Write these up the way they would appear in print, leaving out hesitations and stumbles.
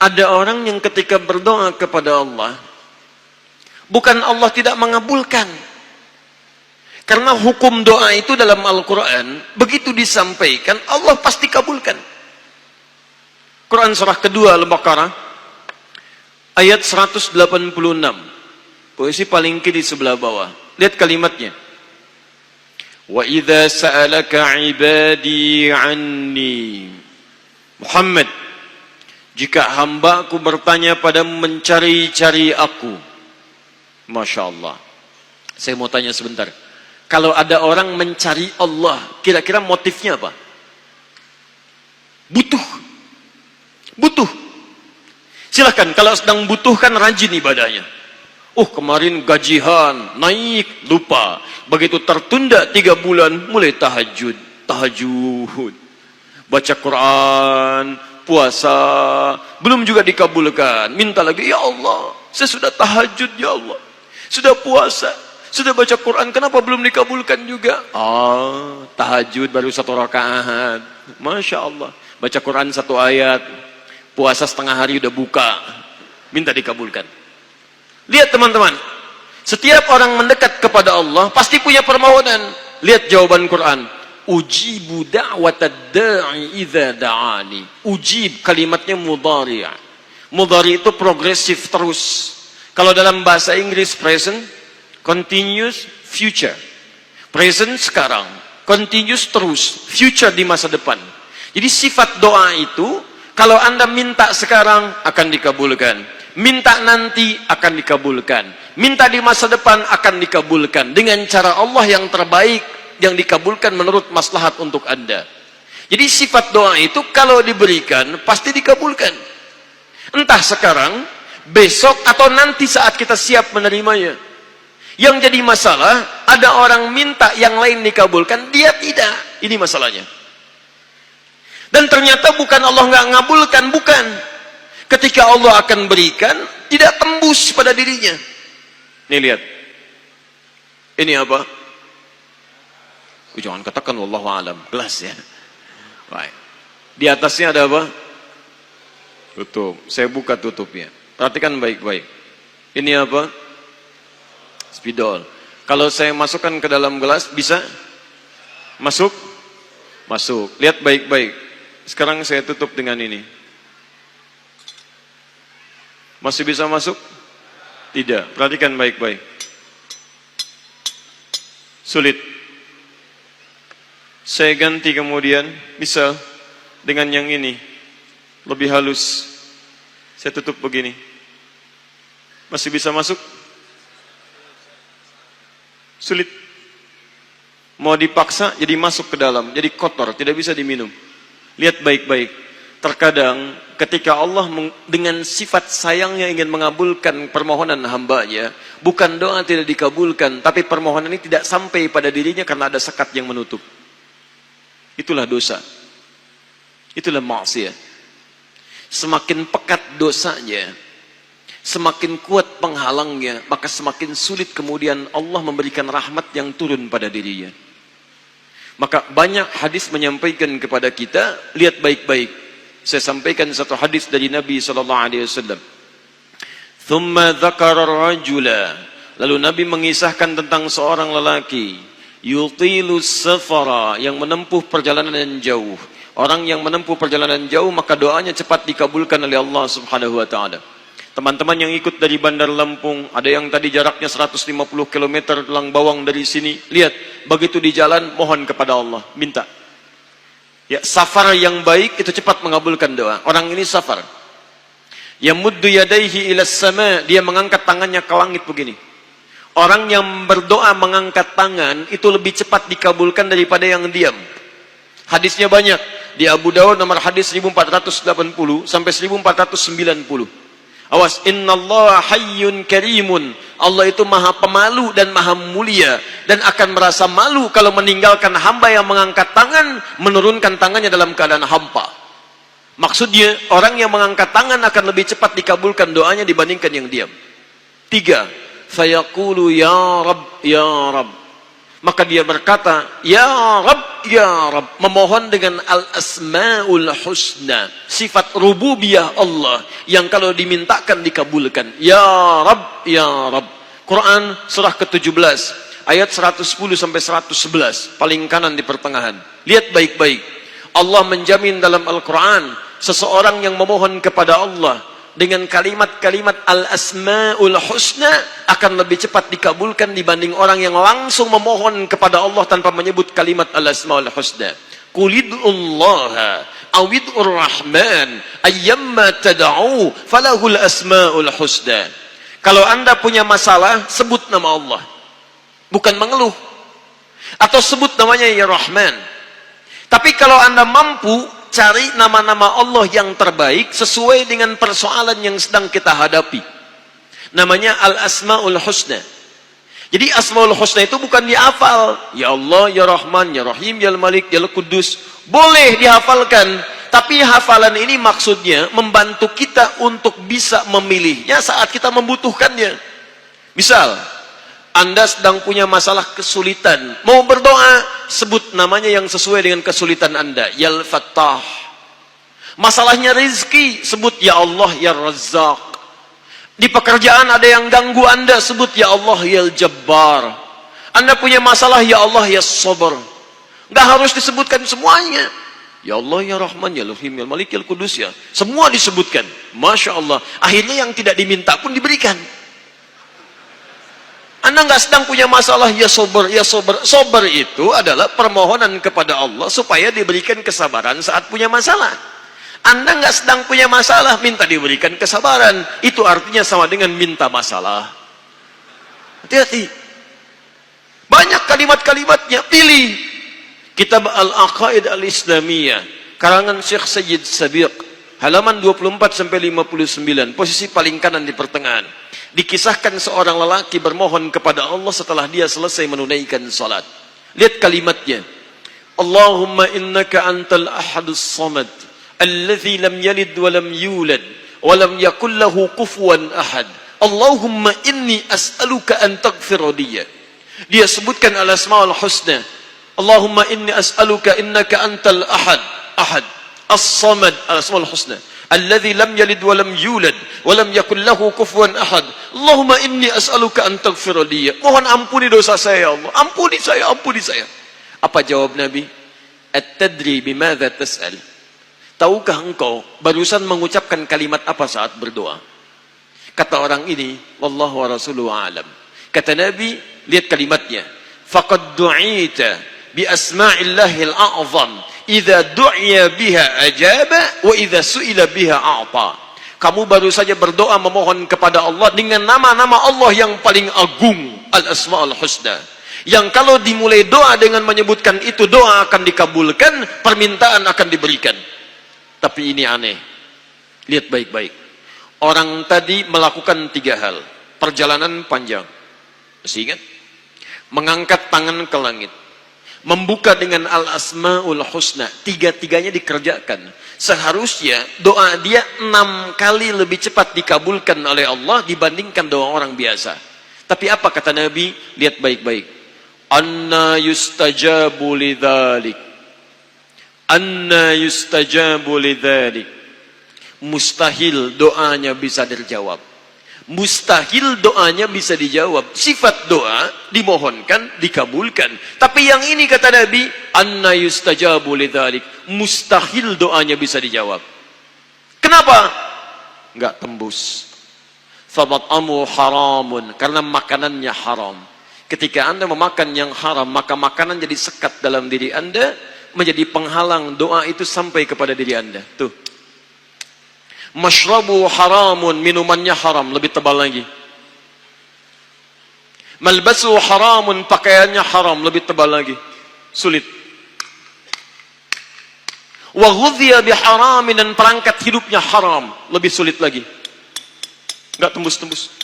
Ada orang yang ketika berdoa kepada Allah, bukan Allah tidak mengabulkan. Karena hukum doa itu dalam Al-Quran, begitu disampaikan, Allah pasti kabulkan. Quran surah kedua Al-Baqarah, ayat 186. Posisi paling kiri sebelah bawah. Lihat kalimatnya. Wa idza sa'alaka 'ibadi 'anni. Muhammad, jika hambaku bertanya padamu mencari-cari aku. Masya Allah. Saya mau tanya sebentar. Kalau ada orang mencari Allah, kira-kira motifnya apa? Butuh. Butuh. Silahkan, kalau sedang butuh kan rajin ibadahnya. Kemarin gajian, naik, lupa. Begitu tertunda 3 bulan, mulai tahajud. Baca Quran, puasa, belum juga dikabulkan. Minta lagi, ya Allah, saya sudah tahajud ya Allah. Sudah puasa, sudah baca Quran, kenapa belum dikabulkan juga? Tahajud baru 1 rakaat. Masya Allah. Baca Quran 1 ayat, puasa setengah hari udah buka, minta dikabulkan. Lihat teman-teman, setiap orang mendekat kepada Allah pasti punya permohonan. Lihat jawaban Quran. Ujibu da'watad da'i idza da'ani. Ujib, kalimatnya mudhari'. Mudhari' itu progresif, terus. Kalau dalam bahasa Inggris present, continuous, future. Present sekarang, continuous terus, future di masa depan. Jadi sifat doa itu, kalau Anda minta sekarang akan dikabulkan. Minta nanti akan dikabulkan. Minta di masa depan akan dikabulkan. Dengan cara Allah yang terbaik, yang dikabulkan menurut maslahat untuk Anda. Jadi sifat doa itu kalau diberikan pasti dikabulkan. Entah sekarang, besok, atau nanti saat kita siap menerimanya. Yang jadi masalah, ada orang minta yang lain dikabulkan, dia tidak. Ini masalahnya. Dan ternyata bukan Allah nggak ngabulkan, bukan. Ketika Allah akan berikan, tidak tembus pada dirinya. Nih lihat. Ini apa? Jangan katakan wallahu alam, gelas ya. Baik. Di atasnya ada apa? Tutup. Saya buka tutupnya. Perhatikan baik-baik. Ini apa? Spidol. Kalau saya masukkan ke dalam gelas, bisa? Masuk? Masuk. Lihat baik-baik. Sekarang saya tutup dengan ini. Masih bisa masuk? Tidak. Perhatikan baik-baik. Sulit. Saya ganti kemudian, bisa dengan yang ini. Lebih halus. Saya tutup begini. Masih bisa masuk? Sulit. Mau dipaksa jadi masuk ke dalam, jadi kotor, tidak bisa diminum. Lihat baik-baik. Terkadang ketika Allah dengan sifat sayangnya ingin mengabulkan permohonan hambanya, bukan doa tidak dikabulkan, tapi permohonan ini tidak sampai pada dirinya karena ada sekat yang menutup. Itulah dosa. Itulah maksiat. Semakin pekat dosanya, semakin kuat penghalangnya, maka semakin sulit kemudian Allah memberikan rahmat yang turun pada dirinya. Maka banyak hadis menyampaikan kepada kita, lihat baik-baik. Saya sampaikan satu hadis dari Nabi SAW. Thumma dzakara rajula. Lalu Nabi mengisahkan tentang seorang lelaki. Yutilu safara, yang menempuh perjalanan yang jauh. Orang yang menempuh perjalanan jauh, maka doanya cepat dikabulkan oleh Allah Subhanahu wa ta'ala. Teman-teman yang ikut dari Bandar Lampung, ada yang tadi jaraknya 150 km Lang Bawang dari sini. Lihat, begitu di jalan, mohon kepada Allah, minta. Ya, safar yang baik itu cepat mengabulkan doa. Orang ini safar. Yamuddu yadaihi ilas sama, dia mengangkat tangannya ke langit begini. Orang yang berdoa mengangkat tangan itu lebih cepat dikabulkan daripada yang diam. Hadisnya banyak. Di Abu Dawud nomor hadis 1480 sampai 1490. Awas, innallaha hayyun karimun. Allah itu maha pemalu dan maha mulia, dan akan merasa malu kalau meninggalkan hamba yang mengangkat tangan, menurunkan tangannya dalam keadaan hampa. Maksudnya, orang yang mengangkat tangan akan lebih cepat dikabulkan doanya dibandingkan yang diam. 3. Fayaqulu ya Rabb, ya Rabb. maka dia berkata, Ya Rabb, memohon dengan al-asma'ul husna, sifat rububiyah Allah yang kalau dimintakan dikabulkan. Ya Rabb. Quran surah ke-17 ayat 110 sampai 111, paling kanan di pertengahan. Lihat baik-baik. Allah menjamin dalam Al-Quran, seseorang yang memohon kepada Allah dengan kalimat-kalimat al-asma'ul husna akan lebih cepat dikabulkan dibanding orang yang langsung memohon kepada Allah tanpa menyebut kalimat al-asma'ul husna. Qulid'ullaha awid'ur rahman ayyamma tada'u falahul asma'ul husna. Kalau Anda punya masalah, sebut nama Allah, bukan mengeluh. Atau sebut namanya ya Rahman. Tapi kalau Anda mampu, cari nama-nama Allah yang terbaik sesuai dengan persoalan yang sedang kita hadapi. Namanya Al-Asma'ul Husna. Jadi Asma'ul Husna itu bukan dihafal. Ya Allah, Ya Rahman, Ya Rahim, Ya Malik, Ya Qudus. Boleh dihafalkan. Tapi hafalan ini maksudnya membantu kita untuk bisa memilihnya saat kita membutuhkannya. Misal, Anda sedang punya masalah kesulitan, mau berdoa, sebut namanya yang sesuai dengan kesulitan Anda. Ya Al-Fattah. Masalahnya rezeki, sebut Ya Allah, Ya Razzaq. Di pekerjaan ada yang ganggu Anda, sebut Ya Allah, Ya Al-Jabbar. Anda punya masalah, Ya Allah, Ya Sabar. Nggak harus disebutkan semuanya. Ya Allah, Ya Rahman, Ya Rahim, Ya Malik, Ya Qudus, ya. Semua disebutkan. Masya Allah. Akhirnya yang tidak diminta pun diberikan. Anda nggak sedang punya masalah, ya sober, ya sober. Sober itu adalah permohonan kepada Allah supaya diberikan kesabaran saat punya masalah. Anda nggak sedang punya masalah, minta diberikan kesabaran. Itu artinya sama dengan minta masalah. Hati-hati. Banyak kalimat-kalimatnya, pilih. Kitab Al-Aqaid Al-Islamiyah, karangan Syekh Sayyid Sabiq, halaman 24-59, posisi paling kanan di pertengahan. Dikisahkan seorang lelaki bermohon kepada Allah setelah dia selesai menunaikan salat. Lihat kalimatnya. Allahumma innaka antal ahadus samad, alladhi lam yalid wa lam yulad, wa lam yakul lahu kufuwan ahad. Allahumma inni as'aluka an taghfira liya. Dia sebutkan al-asma'ul husna. Allahumma inni as'aluka innaka antal ahad, as-samad, al-asma'ul husna. Alladhi lam yalid wa lam yulad wa lam yakul lahu kufuwan ahad. Allahumma inni as'aluka an taghfira li. Mohon ampuni dosa saya, ya Allah. Ampuni saya, ampuni saya. Apa jawab Nabi? At-tadri bimadza tas'al? Tahukah engkau barusan mengucapkan kalimat apa saat berdoa? Kata orang ini, wallahu wa rasuluhu a'lam. Kata Nabi, lihat kalimatnya. Faqad du'ita bi asma'illahil a'zam. Idza du'iya biha ajaba wa idza su'ila biha a'ta. Kamu baru saja berdoa memohon kepada Allah dengan nama-nama Allah yang paling agung, Al-Asma'ul Husna. Yang kalau dimulai doa dengan menyebutkan itu, doa akan dikabulkan, permintaan akan diberikan. Tapi ini aneh. Lihat baik-baik. Orang tadi melakukan 3 hal. Perjalanan panjang. Masih ingat? Mengangkat tangan ke langit. Membuka dengan al-asma'ul husna. 3-tiganya dikerjakan. Seharusnya doa dia 6 kali lebih cepat dikabulkan oleh Allah dibandingkan doa orang biasa. Tapi apa kata Nabi? Lihat baik-baik. Anna yustajabu lidzalik. Anna yustajabu lidzalik. Mustahil doanya bisa dijawab. Mustahil doanya bisa dijawab. Sifat doa dimohonkan, dikabulkan. Tapi yang ini kata Nabi, anna yustajabu lidzalik. Mustahil doanya bisa dijawab. Kenapa? Enggak tembus. Famat'amu haramun, karena makanannya haram. Ketika Anda memakan yang haram, maka makanan jadi sekat dalam diri Anda, menjadi penghalang doa itu sampai kepada diri Anda. Tuh. Mashrabu haramun, minumannya haram, lebih tebal lagi. Malbasu haramun, pakaiannya haram, lebih tebal lagi. Sulit. Wa ghudhiya biharamin, dan perangkat hidupnya haram, lebih sulit lagi. Enggak tembus-tembus.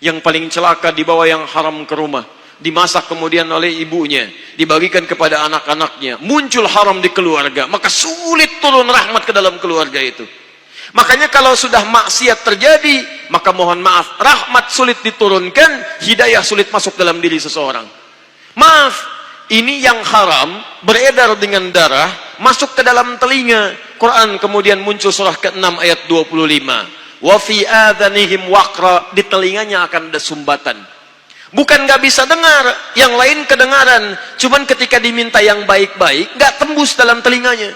Yang paling celaka dibawa yang haram ke rumah, dimasak kemudian oleh ibunya, dibagikan kepada anak-anaknya, muncul haram di keluarga, maka sulit turun rahmat ke dalam keluarga itu. Makanya kalau sudah maksiat terjadi, maka mohon maaf, rahmat sulit diturunkan, hidayah sulit masuk dalam diri seseorang. Maaf, ini yang haram, beredar dengan darah, masuk ke dalam telinga. Quran kemudian muncul surah ke-6 ayat 25. Wa fi adhanihim waqra, di telinganya akan ada sumbatan. Bukan nggak bisa dengar, yang lain kedengaran. Cuman ketika diminta yang baik-baik, nggak tembus dalam telinganya.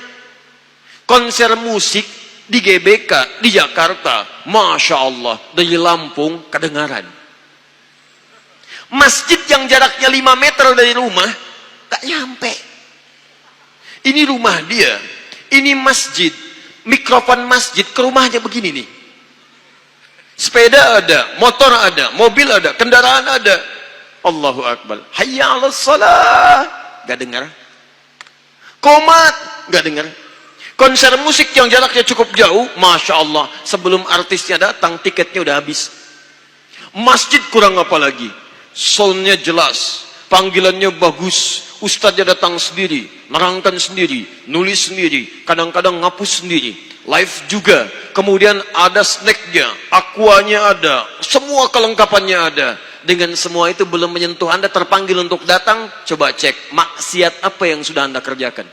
Konser musik di GBK, di Jakarta, Masya Allah, dari Lampung, kedengaran. Masjid yang jaraknya 5 meter dari rumah, tak nyampe. Ini rumah dia, ini masjid, mikrofon masjid ke rumahnya begini nih. Sepeda ada, motor ada, mobil ada, kendaraan ada. Allahu Akbar. Hayya 'alas shalah. Gak dengar. Qomat, gak dengar. Konser musik yang jaraknya cukup jauh, Masya Allah, sebelum artisnya datang, tiketnya udah habis. Masjid kurang apa lagi? Soundnya jelas, panggilannya bagus, ustadznya datang sendiri, nerangkan sendiri, nulis sendiri, kadang-kadang ngapus sendiri, live juga, kemudian ada snacknya, aquanya ada, semua kelengkapannya ada. Dengan semua itu belum menyentuh Anda terpanggil untuk datang, coba cek maksiat apa yang sudah Anda kerjakan.